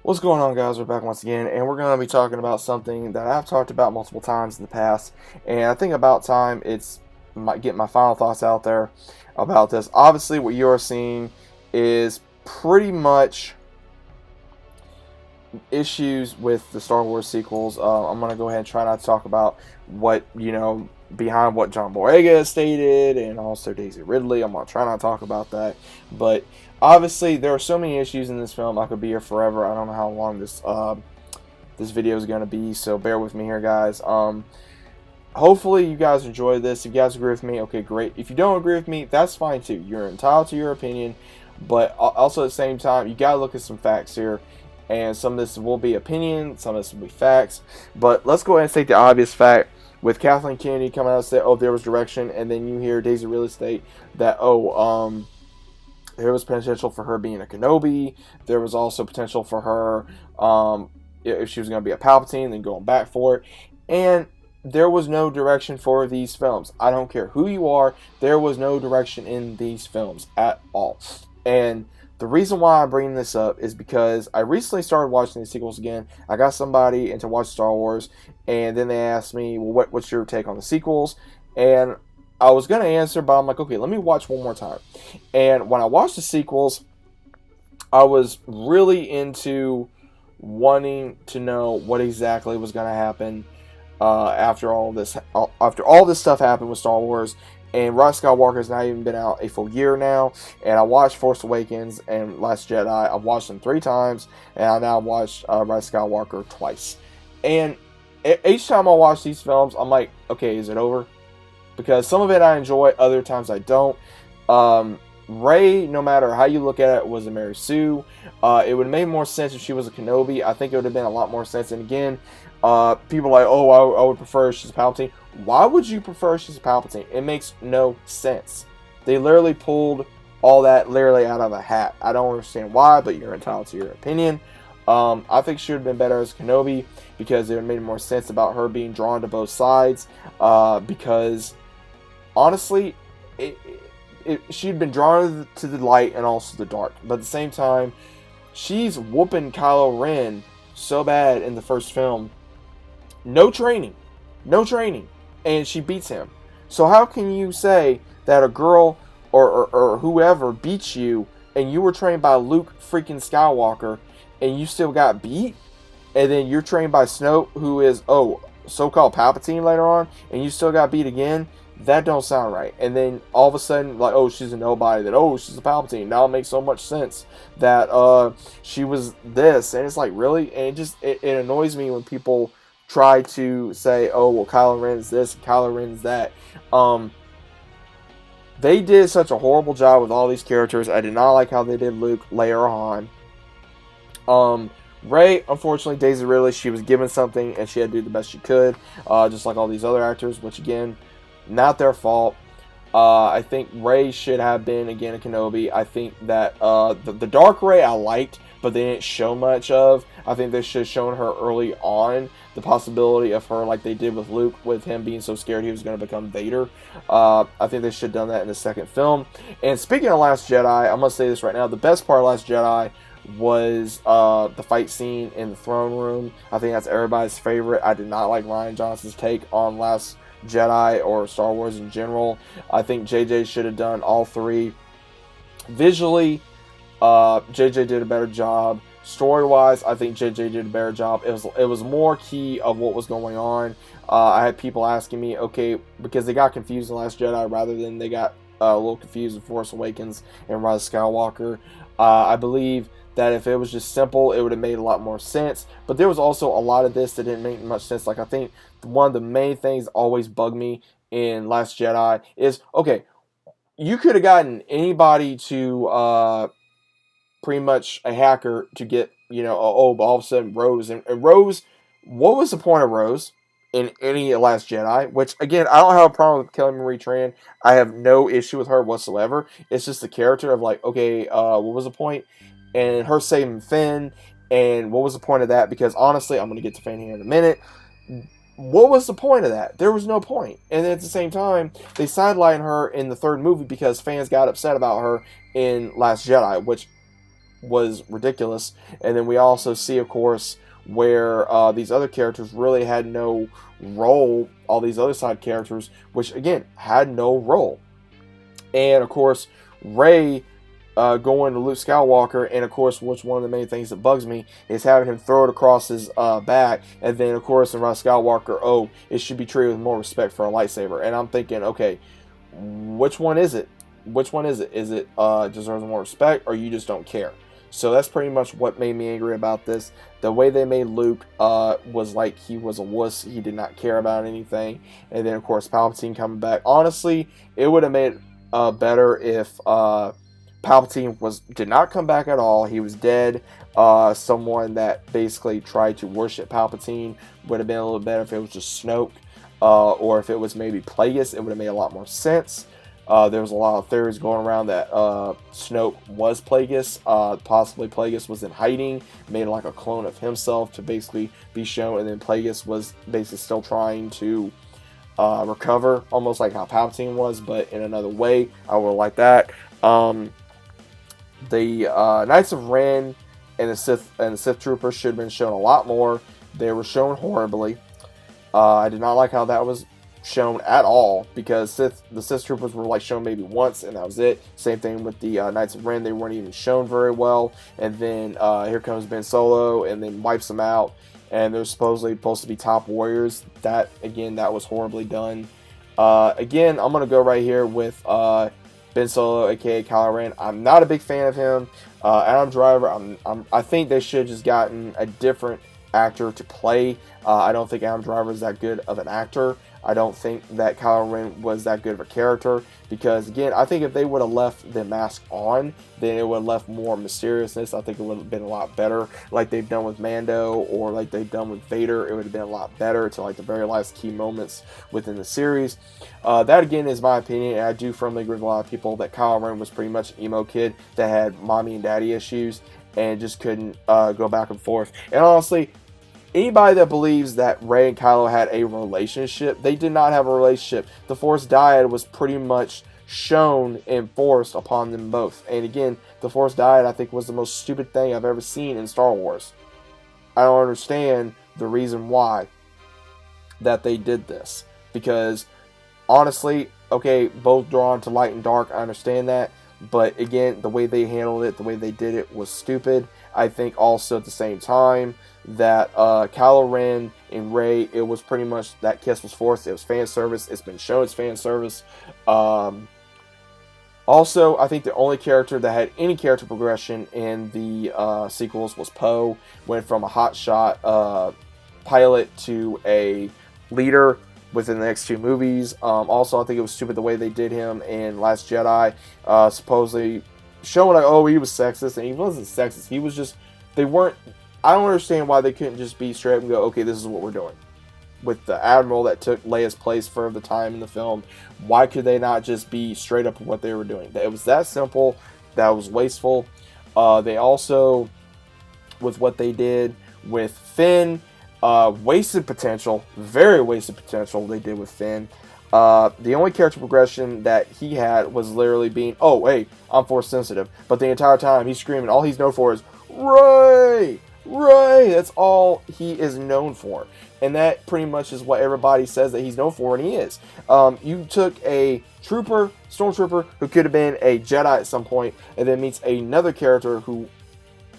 What's going on, guys? We're back once again, and we're going to be talking about something that I've talked about multiple times in the past, and I think about time it's get my final thoughts out there about this. Obviously, what you are seeing is pretty much issues with the Star Wars sequels. I'm going to go ahead and try not to talk about what, behind what John Boyega has stated and also Daisy Ridley. I'm going to try not to talk about that. But obviously, there are so many issues in this film. I could be here forever. I don't know how long this video is going to be, so bear with me here, guys. Hopefully you guys enjoy this. If you guys agree with me, okay, great. If you don't agree with me, that's fine too. You're entitled to your opinion, but also at the same time, you gotta look at some facts here. And some of this will be opinion, some of this will be facts. But let's go ahead and state the obvious fact. With Kathleen Kennedy coming out and say, "Oh, there was direction," and then you hear Daisy Ridley state that, there was potential for her being a Kenobi. There was also potential for her, if she was going to be a Palpatine, then going back for it. And there was no direction for these films. I don't care who you are, there was no direction in these films at all. And the reason why I'm bringing this up is because I recently started watching the sequels again. I got somebody into watch Star Wars, and then they asked me, well, what's your take on the sequels? And I was going to answer, but I'm like, okay, let me watch one more time. And when I watched the sequels, I was really into wanting to know what exactly was going to happen after all this stuff happened with Star Wars. And Rise of Skywalker has not even been out a full year now. And I watched Force Awakens and Last Jedi. I've watched them 3 times, and I now watched Rise of Skywalker twice. And each time I watch these films, I'm like, okay, is it over? Because some of it I enjoy, other times I don't. Rey, no matter how you look at it, was a Mary Sue. It would have made more sense if she was a Kenobi. I think it would have been a lot more sense. And again, people are like, oh, I would prefer she's a Palpatine. Why would you prefer she's a Palpatine? It makes no sense. They literally pulled all that literally out of a hat. I don't understand why, but you're entitled to your opinion. I think she would have been better as Kenobi because it would have made more sense about her being drawn to both sides. Because honestly, she'd been drawn to the light and also the dark. But at the same time, she's whooping Kylo Ren so bad in the first film. No training. And she beats him. So how can you say that a girl or whoever beats you and you were trained by Luke freaking Skywalker and you still got beat? And then you're trained by Snoke, who is, so-called Palpatine later on, and you still got beat again? That don't sound right. And then all of a sudden, like, oh, she's a nobody. That, she's a Palpatine. Now it makes so much sense that she was this. And it's like, really? And it annoys me when people try to say, oh, well, Kylo Ren's this, Kylo Ren's that. They did such a horrible job with all these characters. I did not like how they did Luke later on. Rey, unfortunately, Daisy Ridley, she was given something and she had to do the best she could, just like all these other actors, which again, not their fault. I think Rey should have been, again, a Kenobi. I think that the Dark Rey I liked, but they didn't show much of. I think they should have shown her early on the possibility of her, like they did with Luke, with him being so scared he was going to become Vader. I think they should have done that in the second film. And speaking of Last Jedi, I'm going to say this right now. The best part of Last Jedi was the fight scene in the throne room. I think that's everybody's favorite. I did not like Rian Johnson's take on Last Jedi or Star Wars in general. I think JJ should have done all 3. Visually, JJ did a better job. Story-wise, I think JJ did a better job. It was more key of what was going on. I had people asking me, okay, because they got confused in Last Jedi rather than they got a little confused in Force Awakens and Rise of Skywalker. I believe that if it was just simple, it would have made a lot more sense. But there was also a lot of this that didn't make much sense. Like, I think one of the main things that always bugged me in Last Jedi is, okay, you could have gotten anybody to pretty much a hacker to get, all of a sudden Rose. And Rose, what was the point of Rose in any Last Jedi? Which, again, I don't have a problem with Kelly Marie Tran. I have no issue with her whatsoever. It's just the character of like, okay, what was the point? And her saving Finn, and what was the point of that? Because honestly, I'm going to get to Finn here in a minute. What was the point of that? There was no point. And then at the same time, they sidelined her in the third movie because fans got upset about her in Last Jedi, which was ridiculous. And then we also see, of course, where these other characters really had no role. All these other side characters, which again had no role. And of course, Rey going to Luke Skywalker, and of course, which one of the main things that bugs me is having him throw it across his back, and then of course, in Rise Skywalker, oh, it should be treated with more respect for a lightsaber. And I'm thinking, okay, which one is it? Which one is it? Is it deserves more respect, or you just don't care? So that's pretty much what made me angry about this. The way they made Luke was like he was a wuss. He did not care about anything. And then, of course, Palpatine coming back. Honestly, it would have made better if Palpatine did not come back at all. He was dead. Someone that basically tried to worship Palpatine would have been a little better if it was just Snoke. Or if it was maybe Plagueis, it would have made a lot more sense. There was a lot of theories going around that Snoke was Plagueis. Possibly Plagueis was in hiding, made like a clone of himself to basically be shown, and then Plagueis was basically still trying to recover, almost like how Palpatine was, but in another way. I would like that. The Knights of Ren and the Sith Troopers should have been shown a lot more. They were shown horribly. I did not like how that was shown at all, because the Sith Troopers were like shown maybe once and that was it. Same thing with the Knights of Ren. They weren't even shown very well. And then here comes Ben Solo and then wipes them out. And they're supposedly supposed to be top warriors. That, again, that was horribly done. Again, I'm going to go right here with Ben Solo, aka Kylo Ren. I'm not a big fan of him. Adam Driver, I think they should have just gotten a different actor to play. I don't think Adam Driver is that good of an actor. I don't think that Kylo Ren was that good of a character, because again, I think if they would have left the mask on, then it would have left more mysteriousness. I think it would have been a lot better, like they've done with Mando or like they've done with Vader. It would have been a lot better to like the very last key moments within the series. That again is my opinion, and I do firmly agree with a lot of people that Kylo Ren was pretty much an emo kid that had mommy and daddy issues and just couldn't go back and forth. And honestly, anybody that believes that Rey and Kylo had a relationship, they did not have a relationship. The Force dyad was pretty much shown and forced upon them both. And again, the Force dyad, I think, was the most stupid thing I've ever seen in Star Wars. I don't understand the reason why that they did this. Because, honestly, okay, both drawn to light and dark, I understand that. But again, the way they handled it, the way they did it was stupid. I think also at the same time that Kylo Ren and Rey, it was pretty much that kiss was forced. It was fan service. It's been shown as fan service. Also, I think the only character that had any character progression in the sequels was Poe. Went from a hotshot pilot to a leader within the next two movies. Also, I think it was stupid the way they did him in Last Jedi. Supposedly showing like, oh, he was sexist, and he wasn't sexist. He was just, they weren't, I don't understand why they couldn't just be straight up and go, okay, this is what we're doing. With the Admiral that took Leia's place for the time in the film, why could they not just be straight up with what they were doing? It was that simple. That was wasteful. They also, with what they did with Finn, wasted potential. Very wasted potential they did with Finn. The only character progression that he had was literally being, oh, hey, I'm force sensitive. But the entire time he's screaming, all he's known for is, Rey! Rey! That's all he is known for. And that pretty much is what everybody says that he's known for, and he is. You took a stormtrooper, who could have been a Jedi at some point, and then meets another character who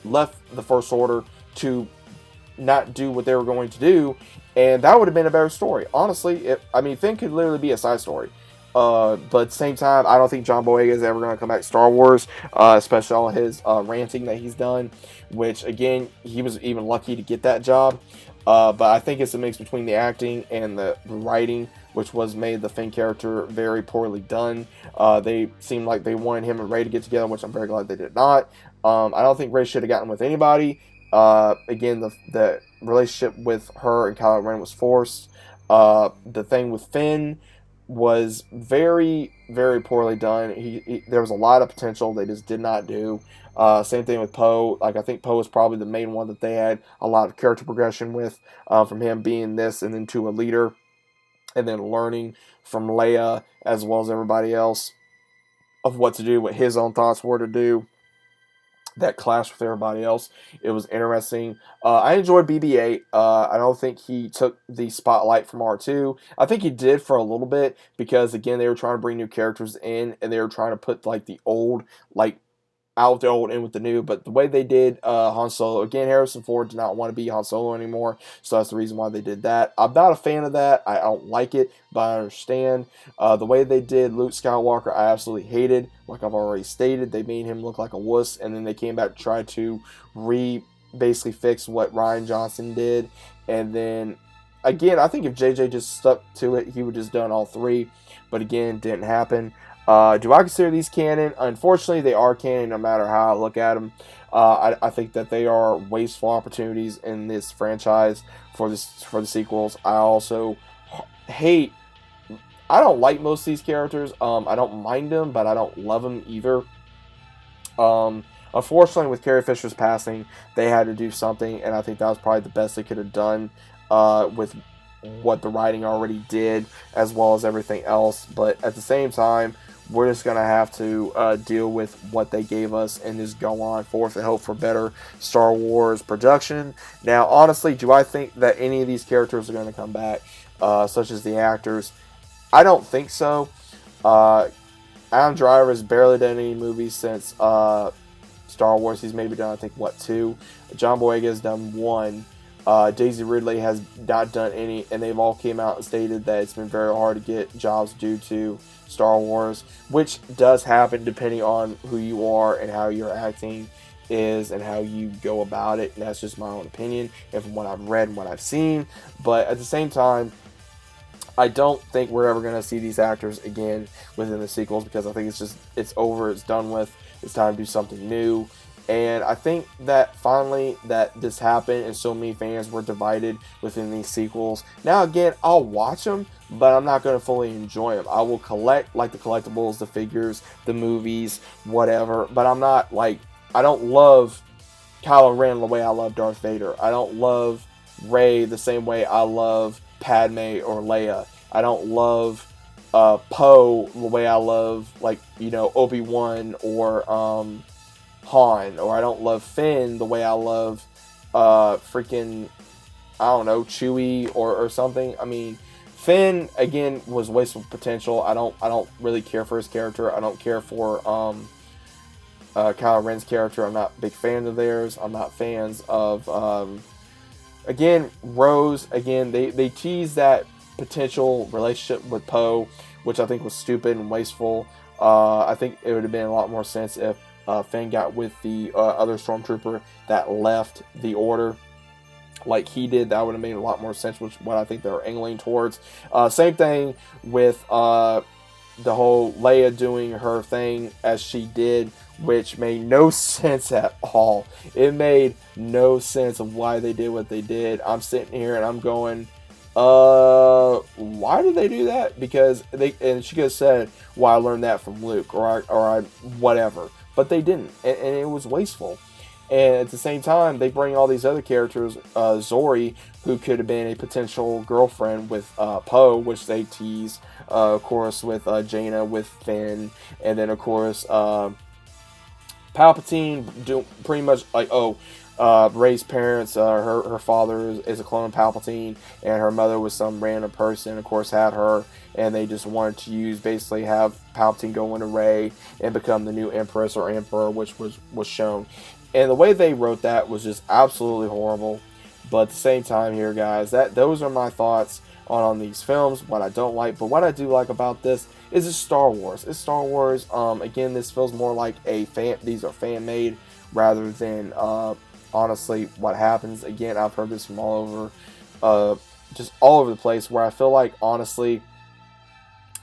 left the First Order to not do what they were going to do, and that would have been a better story. Honestly, Finn could literally be a side story. But at the same time, I don't think John Boyega is ever going to come back to Star Wars, especially all his ranting that he's done, which, again, he was even lucky to get that job. But I think it's a mix between the acting and the writing, which was made the Finn character very poorly done. They seemed like they wanted him and Rey to get together, which I'm very glad they did not. I don't think Rey should have gotten with anybody. Again, the relationship with her and Kylo Ren was forced. The thing with Finn was very, very poorly done. There was a lot of potential they just did not do. Same thing with Poe. Like, I think Poe was probably the main one that they had a lot of character progression with, from him being this and then to a leader, and then learning from Leia as well as everybody else of what to do, what his own thoughts were to do. that clashed with everybody else. It was interesting. I enjoyed BB-8. I don't think he took the spotlight from R2. I think he did for a little bit because again they were trying to bring new characters in and they were trying to put like the old like out with the old in with the new. But the way they did Han Solo, again, Harrison Ford did not want to be Han Solo anymore, so that's the reason why they did that. I'm not a fan of that. I don't like it, but I understand. The way they did Luke Skywalker, I absolutely hated. Like I've already stated, they made him look like a wuss, and then they came back to try to basically fix what Rian Johnson did. And then, again, I think if JJ just stuck to it, he would just done all three. But again, didn't happen. Do I consider these canon? Unfortunately, they are canon no matter how I look at them. I think that they are wasteful opportunities in this franchise for the sequels. I also hate. I don't like most of these characters. I don't mind them, but I don't love them either. Unfortunately, with Carrie Fisher's passing, they had to do something, and I think that was probably the best they could have done with what the writing already did, as well as everything else. But at the same time, we're just going to have to deal with what they gave us and just go on forth and hope for better Star Wars production. Now, honestly, do I think that any of these characters are going to come back, such as the actors? I don't think so. Adam Driver has barely done any movies since Star Wars. He's maybe done, I think, two? John Boyega has done one. Daisy Ridley has not done any, and they've all came out and stated that it's been very hard to get jobs due to Star Wars, which does happen depending on who you are and how your acting is and how you go about it. And that's just my own opinion and from what I've read and what I've seen. But at the same time, I don't think we're ever going to see these actors again within the sequels because I think it's over, it's done with, it's time to do something new. And I think that finally that this happened and so many fans were divided within these sequels. Now again, I'll watch them, but I'm not going to fully enjoy them. I will collect like the collectibles, the figures, the movies, whatever. But I'm not like, I don't love Kylo Ren the way I love Darth Vader. I don't love Rey the same way I love Padme or Leia. I don't love Poe the way I love Obi-Wan or Han, or I don't love Finn the way I love freaking, I don't know, Chewie or something. I mean, Finn again was wasteful potential. I don't really care for his character. I don't care for Kylo Ren's character. I'm not big fans of theirs. I'm not fans of again Rose. Again, they teased that potential relationship with Poe, which I think was stupid and wasteful. I think it would have been a lot more sense if Finn got with the other stormtrooper that left the order like he did. That would have made a lot more sense, which what I think they're angling towards. Same thing with the whole Leia doing her thing as she did, which made no sense at all. It made no sense of why they did what they did. I'm sitting here and I'm going, why did they do that? Because she could have said, well, I learned that from Luke or I whatever. But they didn't, and it was wasteful. And at the same time, they bring all these other characters, Zori, who could have been a potential girlfriend with Poe, which they tease, of course, with Jaina, with Finn, and then, of course, Palpatine, do pretty much like, Rey's parents, her father is a clone of Palpatine, and her mother was some random person, of course, had her, and they just wanted to basically have Palpatine go into Rey and become the new Empress or Emperor, which was shown. And the way they wrote that was just absolutely horrible. But at the same time here, guys, those are my thoughts on these films, what I don't like. But what I do like about this is it's Star Wars. It's Star Wars. Again, this feels more like these are fan-made rather than honestly what happens. Again, I've heard this from all over, just all over the place, where I feel like, honestly,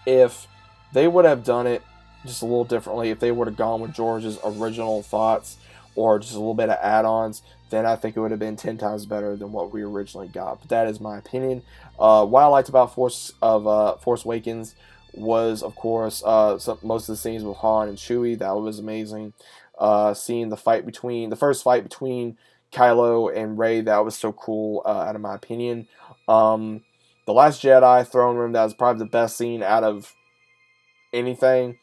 if they would have done it just a little differently, if they would have gone with George's original thoughts or just a little bit of add-ons, then I think it would have been 10 times better than what we originally got. But that is my opinion. What I liked about Force Awakens was, of course, most of the scenes with Han and Chewie. That was amazing. Seeing the first fight between Kylo and Rey, that was so cool, out of my opinion. The Last Jedi throne room, that was probably the best scene out of anything.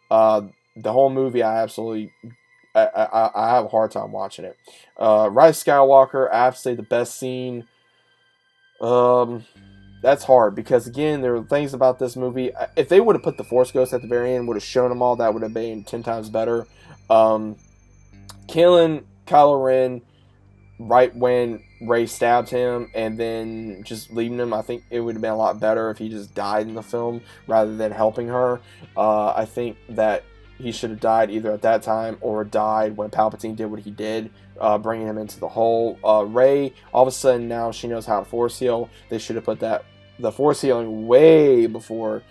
The whole movie, I absolutely I have a hard time watching it. Rise of Skywalker, I have to say the best scene. That's hard because again, there are things about this movie. If they would have put the Force Ghost at the very end, would have shown them all, that would have been 10 times better. Killing Kylo Ren right when Rey stabbed him and then just leaving him, I think it would have been a lot better if he just died in the film rather than helping her. I think that he should have died either at that time or died when Palpatine did what he did, bringing him into the hole. Rey, all of a sudden now she knows how to Force heal. They should have put the Force healing way before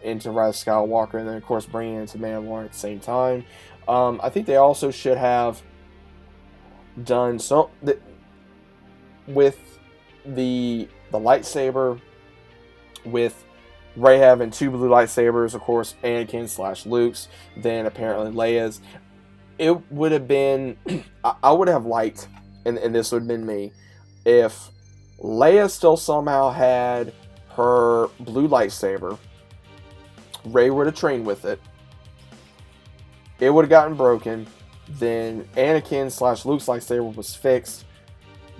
into Rise of Skywalker, and then of course bringing it into Mandalorian at the same time. I think they also should have done so with the lightsaber, with Rey having 2 blue lightsabers, of course Anakin / Luke's, then apparently Leia's. It would have been, I would have liked, and this would have been me, if Leia still somehow had her blue lightsaber, Rey would have trained with it, it would have gotten broken, then Anakin / Luke's lightsaber was fixed,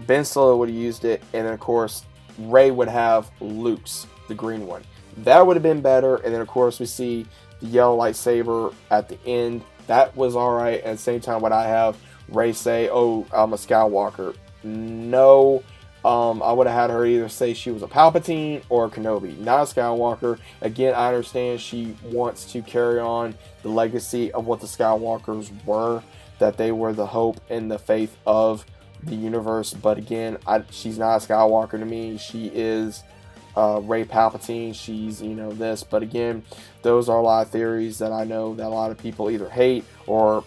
Ben Solo would have used it, and then of course Rey would have Luke's, the green one. That would have been better, and then of course we see the yellow lightsaber at the end. That was alright, and at the same time would I have Rey say, "Oh, I'm a Skywalker"? No, I would have had her either say she was a Palpatine or a Kenobi, not a Skywalker. Again, I understand she wants to carry on the legacy of what the Skywalkers were, that they were the hope and the faith of the universe, but again, she's not a Skywalker to me. She is Rey Palpatine. She's, this, but again, those are a lot of theories that I know that a lot of people either hate or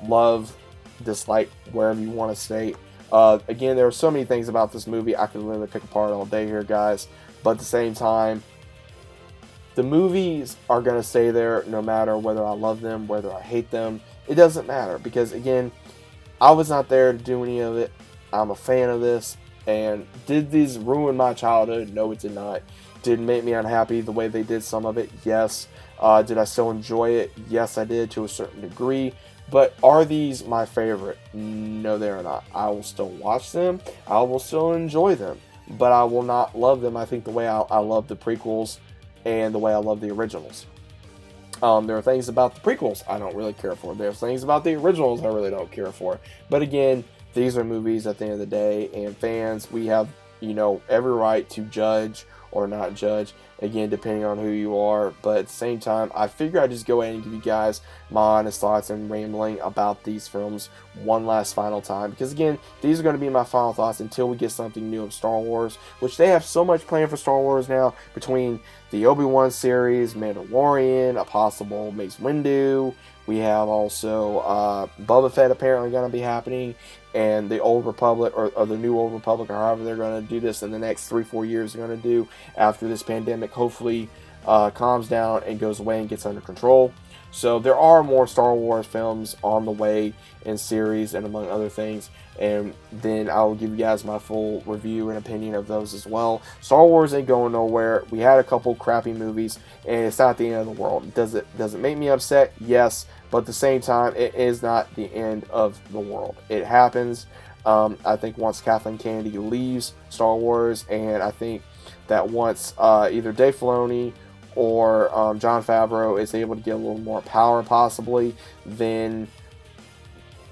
love, dislike, wherever you want to state. Again, there are so many things about this movie I could literally pick apart all day here, guys, but at the same time, the movies are going to stay there no matter whether I love them, whether I hate them. It doesn't matter, because again, I was not there to do any of it. I'm a fan of this. And did these ruin my childhood? No, it did not. Did it make me unhappy the way they did some of it? Yes. Did I still enjoy it? Yes, I did to a certain degree. But are these my favorite? No, they are not. I will still watch them. I will still enjoy them. But I will not love them, I think, the way I love the prequels and the way I love the originals. There are things about the prequels I don't really care for. There are things about the originals I really don't care for. But again, these are movies at the end of the day, and fans, we have, every right to judge or not judge, again, depending on who you are. But at the same time, I figure I'd just go ahead and give you guys my honest thoughts and rambling about these films one last final time, because again, these are going to be my final thoughts until we get something new of Star Wars, which they have so much planned for Star Wars now, between the Obi-Wan series, Mandalorian, a possible Mace Windu. We have also Boba Fett apparently going to be happening, and the Old Republic, or the New Old Republic, or however they're going to do this in the next 3-4 years, they're going to do after this pandemic hopefully calms down and goes away and gets under control. So there are more Star Wars films on the way in series and among other things, and then I'll give you guys my full review and opinion of those as well. Star Wars ain't going nowhere. We had a couple crappy movies, and it's not the end of the world. Does it make me upset? Yes, but at the same time, it is not the end of the world. It happens. I think once Kathleen Kennedy leaves Star Wars, and I think that once either Dave Filoni or Jon Favreau is able to get a little more power possibly, then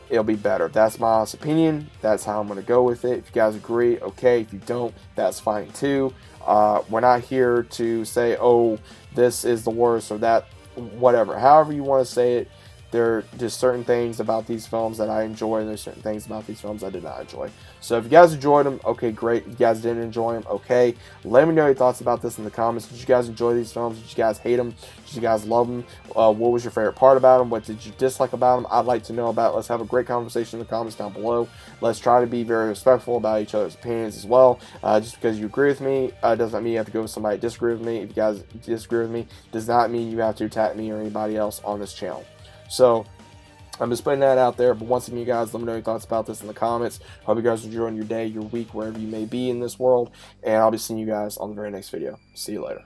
it'll be better. That's my honest opinion. That's how I'm going to go with it. If you guys agree, okay. If you don't, that's fine too. We're not here to say, oh, this is the worst or that, whatever. However you want to say it. There are just certain things about these films that I enjoy, and there's certain things about these films I did not enjoy. So if you guys enjoyed them, okay, great. If you guys didn't enjoy them, okay. Let me know your thoughts about this in the comments. Did you guys enjoy these films? Did you guys hate them? Did you guys love them? What was your favorite part about them? What did you dislike about them? I'd like to know about it. Let's have a great conversation in the comments down below. Let's try to be very respectful about each other's opinions as well. Just because you agree with me doesn't mean you have to go with somebody that disagrees with me. If you guys disagree with me, does not mean you have to attack me or anybody else on this channel. So, I'm just putting that out there, but once again, you guys, let me know your thoughts about this in the comments. Hope you guys are enjoying your day, your week, wherever you may be in this world, and I'll be seeing you guys on the very next video. See you later.